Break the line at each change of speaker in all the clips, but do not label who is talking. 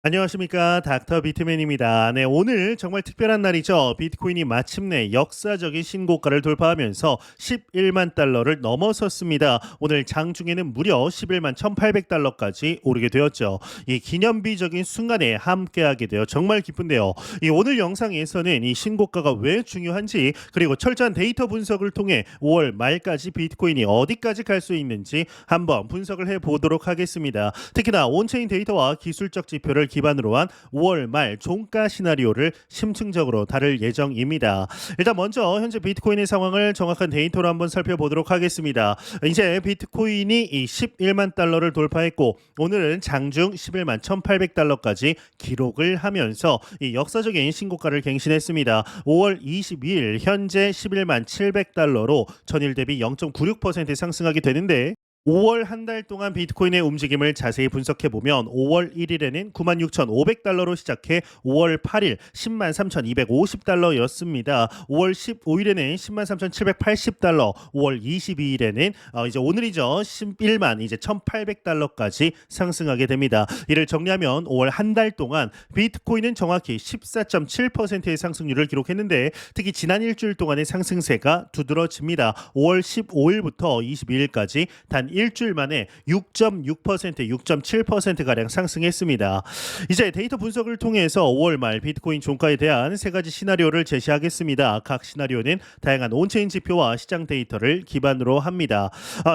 안녕하십니까, 닥터 비트맨입니다. 네, 오늘 정말 특별한 날이죠. 비트코인이 마침내 역사적인 신고가를 돌파하면서 11만 달러를 넘어섰습니다. 오늘 장중에는 무려 11만 1,800달러까지 오르게 되었죠. 이 기념비적인 순간에 함께하게 되어 정말 기쁜데요. 이 오늘 영상에서는 이 신고가가 왜 중요한지, 그리고 철저한 데이터 분석을 통해 5월 말까지 비트코인이 어디까지 갈 수 있는지 한번 분석을 해보도록 하겠습니다. 특히나 온체인 데이터와 기술적 지표를 기반으로 한 5월 말 종가 시나리오를 심층적으로 다룰 예정입니다. 일단 먼저 현재 비트코인의 상황을 정확한 데이터로 한번 살펴보도록 하겠습니다. 이제 비트코인이 이 11만 달러를 돌파했고, 오늘은 장중 11만 1,800달러까지 기록을 하면서 이 역사적인 신고가를 갱신했습니다. 5월 22일 현재 11만 700달러로 전일 대비 0.96% 상승하게 되는데, 5월 한 달 동안 비트코인의 움직임을 자세히 분석해 보면 5월 1일에는 96,500달러로 시작해 5월 8일 10만 3,250달러였습니다. 5월 15일에는 10만 3,780달러, 5월 22일에는 이제 오늘이죠. 11만 이제 1,800달러까지 상승하게 됩니다. 이를 정리하면 5월 한 달 동안 비트코인은 정확히 14.7%의 상승률을 기록했는데, 특히 지난 일주일 동안의 상승세가 두드러집니다. 5월 15일부터 22일까지 단 일주일 만에 6.6%, 6.7%가량 상승했습니다. 이제 데이터 분석을 통해서 5월 말 비트코인 종가에 대한 세 가지 시나리오를 제시하겠습니다. 각 시나리오는 다양한 온체인 지표와 시장 데이터를 기반으로 합니다.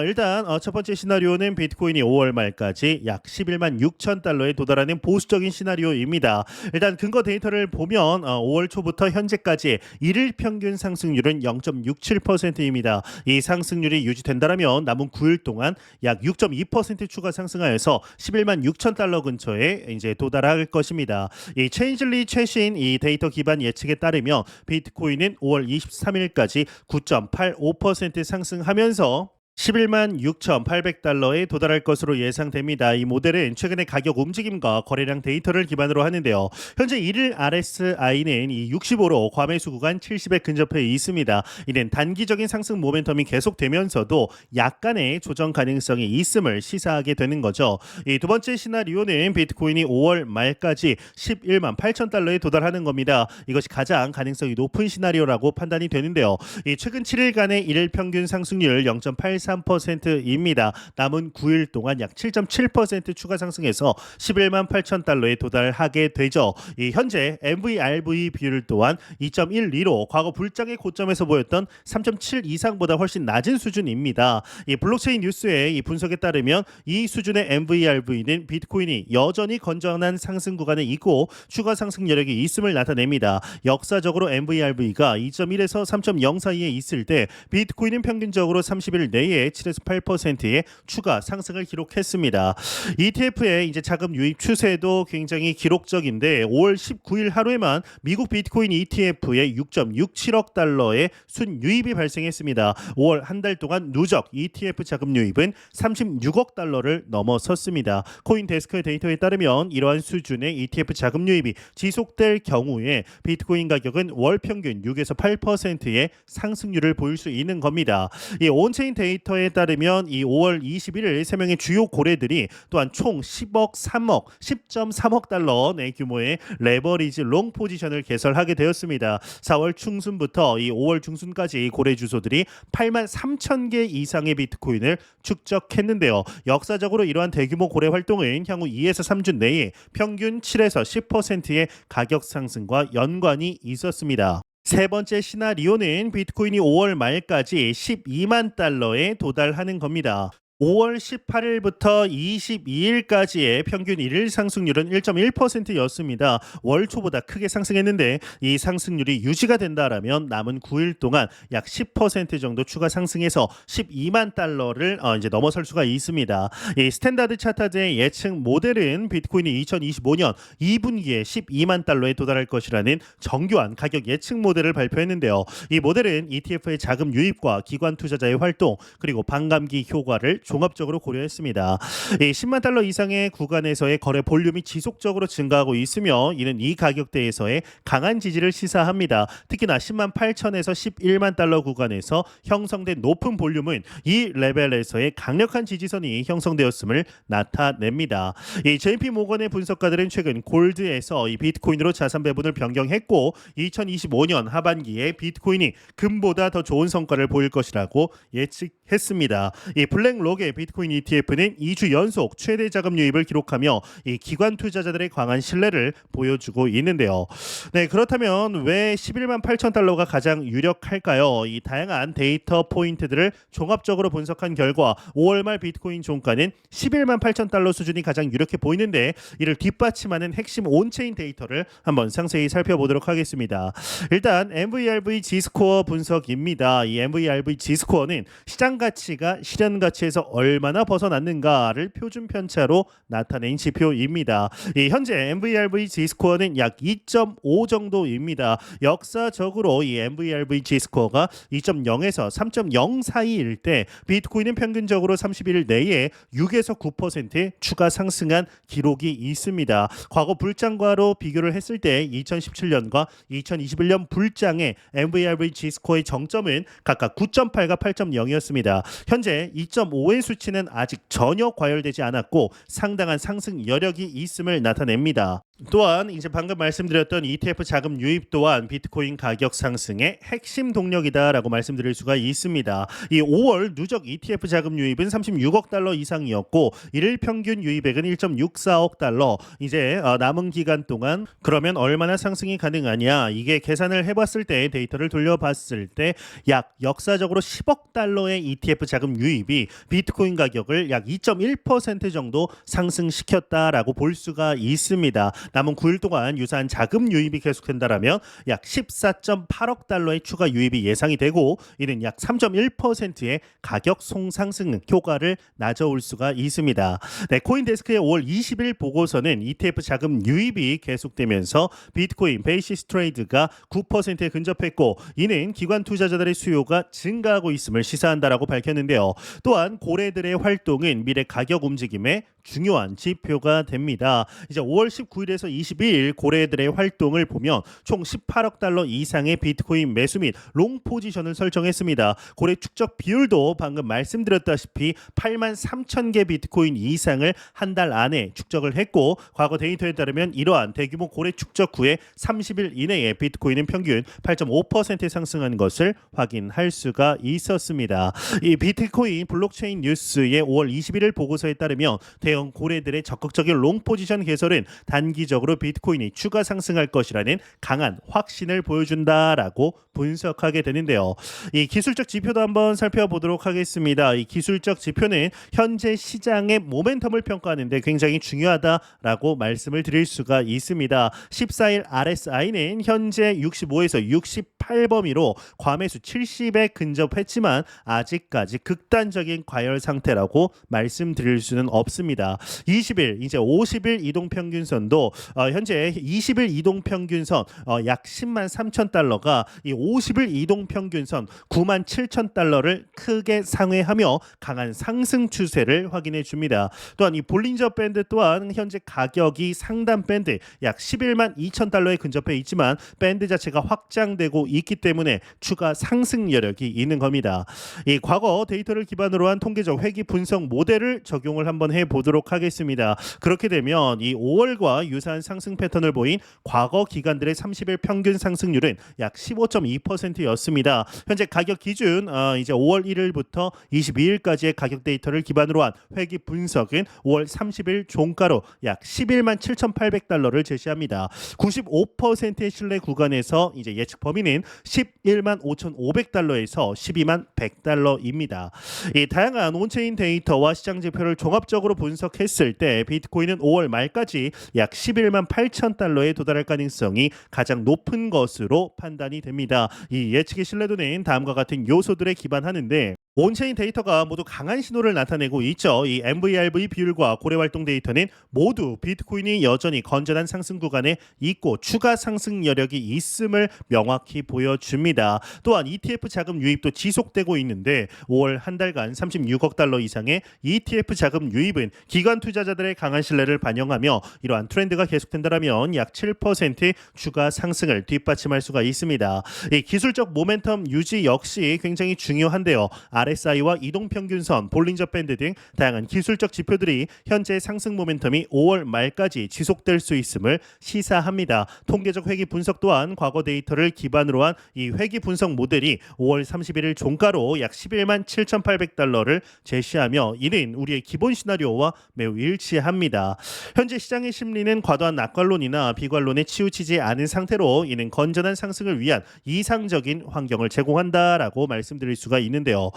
일단 첫 번째 시나리오는 비트코인이 5월 말까지 약 11만 6천 달러에 도달하는 보수적인 시나리오입니다. 일단 근거 데이터를 보면 5월 초부터 현재까지 일일 평균 상승률은 0.67%입니다. 이 상승률이 유지된다면 남은 9일 동안 약 6.2% 추가 상승하여서 11만 6천 달러 근처에 이제 도달할 것입니다. 이 체인즐리 최신 이 데이터 기반 예측에 따르면 비트코인은 5월 23일까지 9.85% 상승하면서 11만 6,800달러에 도달할 것으로 예상됩니다. 이 모델은 최근의 가격 움직임과 거래량 데이터를 기반으로 하는데요. 현재 1일 RSI는 이 65로 과매수 구간 70에 근접해 있습니다. 이는 단기적인 상승 모멘텀이 계속되면서도 약간의 조정 가능성이 있음을 시사하게 되는 거죠. 이 두 번째 시나리오는 비트코인이 5월 말까지 11만 8천 달러에 도달하는 겁니다. 이것이 가장 가능성이 높은 시나리오라고 판단이 되는데요. 이 최근 7일간의 일일 평균 상승률 0.83%입니다. 남은 9일 동안 약 7.7% 추가 상승해서 11만 8천 달러에 도달하게 되죠. 이 현재 MVRV 비율 또한 2.12로 과거 불장의 고점에서 보였던 3.7 이상보다 훨씬 낮은 수준입니다. 이 블록체인 뉴스의 이 분석에 따르면 이 수준의 MVRV는 비트코인이 여전히 건전한 상승 구간에 있고 추가 상승 여력이 있음을 나타냅니다. 역사적으로 MVRV가 2.1에서 3.0 사이에 있을 때 비트코인은 평균적으로 30일 내에 7에서 8%의 추가 상승을 기록했습니다. ETF의 이제 자금 유입 추세도 굉장히 기록적인데, 5월 19일 하루에만 미국 비트코인 ETF에 6.67억 달러의 순유입이 발생했습니다. 5월 한 달 동안 누적 ETF 자금 유입은 36억 달러를 넘어섰습니다. 코인데스크의 데이터에 따르면 이러한 수준의 ETF 자금 유입이 지속될 경우에 비트코인 가격은 월 평균 6에서 8%의 상승률을 보일 수 있는 겁니다. 이 온체인 데이터에 따르면 이 5월 21일 3명의 주요 고래들이 또한 총 10억 3억 10.3억 달러 내 규모의 레버리지 롱 포지션을 개설하게 되었습니다. 4월 중순부터 이 5월 중순까지 고래 주소들이 8만 3천 개 이상의 비트코인을 축적했는데요. 역사적으로 이러한 대규모 고래 활동은 향후 2에서 3주 내에 평균 7에서 10%의 가격 상승과 연관이 있었습니다. 세 번째 시나리오는 비트코인이 5월 말까지 12만 달러에 도달하는 겁니다. 5월 18일부터 22일까지의 평균 일일 상승률은 1.1%였습니다. 월 초보다 크게 상승했는데, 이 상승률이 유지가 된다라면 남은 9일 동안 약 10% 정도 추가 상승해서 12만 달러를 이제 넘어설 수가 있습니다. 이 스탠다드 차트의 예측 모델은 비트코인이 2025년 2분기에 12만 달러에 도달할 것이라는 정교한 가격 예측 모델을 발표했는데요. 이 모델은 ETF의 자금 유입과 기관 투자자의 활동, 그리고 반감기 효과를 종합적으로 고려했습니다. 이 10만 달러 이상의 구간에서의 거래 볼륨이 지속적으로 증가하고 있으며 이는 이 가격대에서의 강한 지지를 시사합니다. 특히나 10만 8천에서 11만 달러 구간에서 형성된 높은 볼륨은 이 레벨에서의 강력한 지지선이 형성되었음을 나타냅니다. 이 JP 모건의 분석가들은 최근 골드에서 이 비트코인으로 자산 배분을 변경했고 2025년 하반기에 비트코인이 금보다 더 좋은 성과를 보일 것이라고 예측했습니다. 이 블랙록의 비트코인 ETF는 2주 연속 최대 자금 유입을 기록하며 이 기관 투자자들의 강한 신뢰를 보여주고 있는데요. 네, 그렇다면 왜 11만 8천 달러가 가장 유력할까요? 이 다양한 데이터 포인트들을 종합적으로 분석한 결과 5월 말 비트코인 종가는 11만 8천 달러 수준이 가장 유력해 보이는데 이를 뒷받침하는 핵심 온체인 데이터를 한번 상세히 살펴보도록 하겠습니다. 일단 MVRV G스코어 분석입니다. 이 MVRV G스코어는 시장 가치가 실현 가치에서 얼마나 벗어났는가를 표준 편차로 나타낸 지표입니다. 이 현재 MVRV G스코어는 약 2.5 정도입니다. 역사적으로 이 MVRV G스코어가 2.0에서 3.0 사이일 때 비트코인은 평균적으로 30일 내에 6에서 9% 추가 상승한 기록이 있습니다. 과거 불장과로 비교를 했을 때 2017년과 2021년 불장의 MVRV G스코어의 정점은 각각 9.8과 8.0이었습니다. 현재 2.5의 수치는 아직 전혀 과열되지 않았고 상당한 상승 여력이 있음을 나타냅니다. 또한 이제 방금 말씀드렸던 ETF 자금 유입 또한 비트코인 가격 상승의 핵심 동력이다라고 말씀드릴 수가 있습니다. 이 5월 누적 ETF 자금 유입은 36억 달러 이상이었고 일일 평균 유입액은 1.64억 달러. 이제 남은 기간 동안 그러면 얼마나 상승이 가능하냐? 이게 계산을 해봤을 때 데이터를 돌려봤을 때 약 역사적으로 10억 달러의 ETF 자금 유입이 비트코인 가격을 약 2.1% 정도 상승시켰다라고 볼 수가 있습니다. 남은 9일 동안 유사한 자금 유입이 계속된다라면 약 14.8억 달러의 추가 유입이 예상이 되고 이는 약 3.1%의 가격 송상승 효과를 낮아올 수가 있습니다. 네, 코인데스크의 5월 20일 보고서는 ETF 자금 유입이 계속되면서 비트코인 베이시스 트레이드가 9%에 근접했고 이는 기관 투자자들의 수요가 증가하고 있음을 시사한다라고 밝혔는데요. 또한 고래들의 활동은 미래 가격 움직임에 중요한 지표가 됩니다. 이제 5월 19일에서 22일 고래들의 활동을 보면 총 18억 달러 이상의 비트코인 매수 및 롱 포지션을 설정했습니다. 고래 축적 비율도 방금 말씀드렸다시피 8만 3천 개 비트코인 이상을 한 달 안에 축적을 했고 과거 데이터에 따르면 이러한 대규모 고래 축적 후에 30일 이내에 비트코인은 평균 8.5% 상승한 것을 확인할 수가 있었습니다. 이 비트코인 블록체인 뉴스의 5월 21일 보고서에 따르면 대형 고래들의 적극적인 롱 포지션 개설은 단기적으로 비트코인이 추가 상승할 것이라는 강한 확신을 보여준다라고 분석하게 되는데요. 이 기술적 지표도 한번 살펴보도록 하겠습니다. 이 기술적 지표는 현재 시장의 모멘텀을 평가하는데 굉장히 중요하다라고 말씀을 드릴 수가 있습니다. 14일 RSI는 현재 65에서 68 범위로 과매수 70에 근접했지만 아직까지 극단적인 과열 상태라고 말씀드릴 수는 없습니다. 20일 이제 50일 이동평균선도 현재 20일 이동평균선 약 10만 3천 달러가 이 50일 이동평균선 9만 7천 달러를 크게 상회하며 강한 상승 추세를 확인해 줍니다. 또한 이 볼린저 밴드 또한 현재 가격이 상단 밴드 약 11만 2천 달러에 근접해 있지만 밴드 자체가 확장되고 있기 때문에 추가 상승 여력이 있는 겁니다. 이 과거 데이터를 기반으로 한 통계적 회귀 분석 모델을 적용을 한번 해보도록 하겠습니다. 그렇게 되면 이 5월과 유사한 상승 패턴을 보인 과거 기간들의 30일 평균 상승률은 약 15.2%였습니다. 현재 가격 기준 이제 5월 1일부터 22일까지의 가격 데이터를 기반으로 한 회귀 분석은 5월 30일 종가로 약 11만 7,800달러를 제시합니다. 95%의 신뢰 구간에서 이제 예측 범위는 11만 5,500달러에서 12만 100달러입니다. 이 다양한 온체인 데이터와 시장 지표를 종합적으로 분석했을 때 비트코인은 5월 말까지 약 11만 8천 달러에 도달할 가능성이 가장 높은 것으로 판단이 됩니다. 이 예측의 신뢰도는 다음과 같은 요소들에 기반하는데 온체인 데이터가 모두 강한 신호를 나타내고 있죠. 이 MVRV 비율과 고래 활동 데이터는 모두 비트코인이 여전히 건전한 상승 구간에 있고 추가 상승 여력이 있음을 명확히 보여줍니다. 또한 ETF 자금 유입도 지속되고 있는데 5월 한 달간 36억 달러 이상의 ETF 자금 유입은 기관 투자자들의 강한 신뢰를 반영하며 이러한 트렌드가 계속된다면 약 7% 추가 상승을 뒷받침할 수가 있습니다. 이 기술적 모멘텀 유지 역시 굉장히 중요한데요. RSI와 이동평균선, 볼린저 밴드 등 다양한 기술적 지표들이 현재 상승 모멘텀이 5월 말까지 지속될 수 있음을 시사합니다. 통계적 회귀 분석 또한 과거 데이터를 기반으로 한 이 회귀 분석 모델이 5월 31일 종가로 약 11만 7,800달러를 제시하며 이는 우리의 기본 시나리오와 매우 일치합니다. 현재 시장의 심리는 과도한 낙관론이나 비관론에 치우치지 않은 상태로 이는 건전한 상승을 위한 이상적인 환경을 제공한다라고 말씀드릴 수가 있는데요.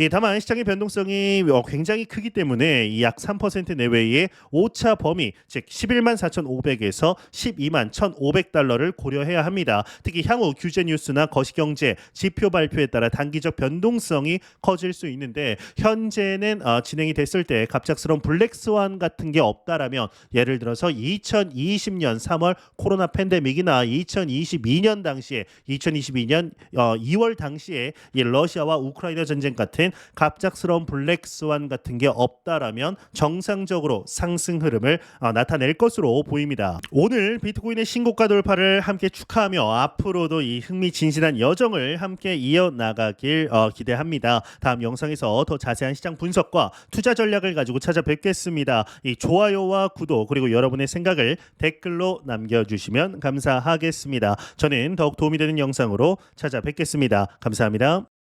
다만 시장의 변동성이 굉장히 크기 때문에 이 약 3% 내외의 오차 범위, 즉 11만 4,500에서 12만 1,500달러를 고려해야 합니다. 특히 향후 규제 뉴스나 거시경제 지표 발표에 따라 단기적 변동성이 커질 수 있는데 현재는 진행이 됐을 때 갑작스러운 블랙스완 같은 게 없다라면 예를 들어서 2020년 3월 코로나 팬데믹이나 2022년 당시에 2022년 2월 당시에 이 러시아와 우크라이나 전쟁 같은 갑작스러운 블랙스완 같은 게 없다라면 정상적으로 상승 흐름을 나타낼 것으로 보입니다. 오늘 비트코인의 신고가 돌파를 함께 축하하며 앞으로도 이 흥미진진한 여정을 함께 이어나가길 기대합니다. 다음 영상에서 더 자세한 시장 분석과 투자 전략을 가지고 찾아뵙겠습니다. 이 좋아요와 구독 그리고 여러분의 생각을 댓글로 남겨주시면 감사하겠습니다. 저는 더욱 도움이 되는 영상으로 찾아뵙겠습니다. 감사합니다.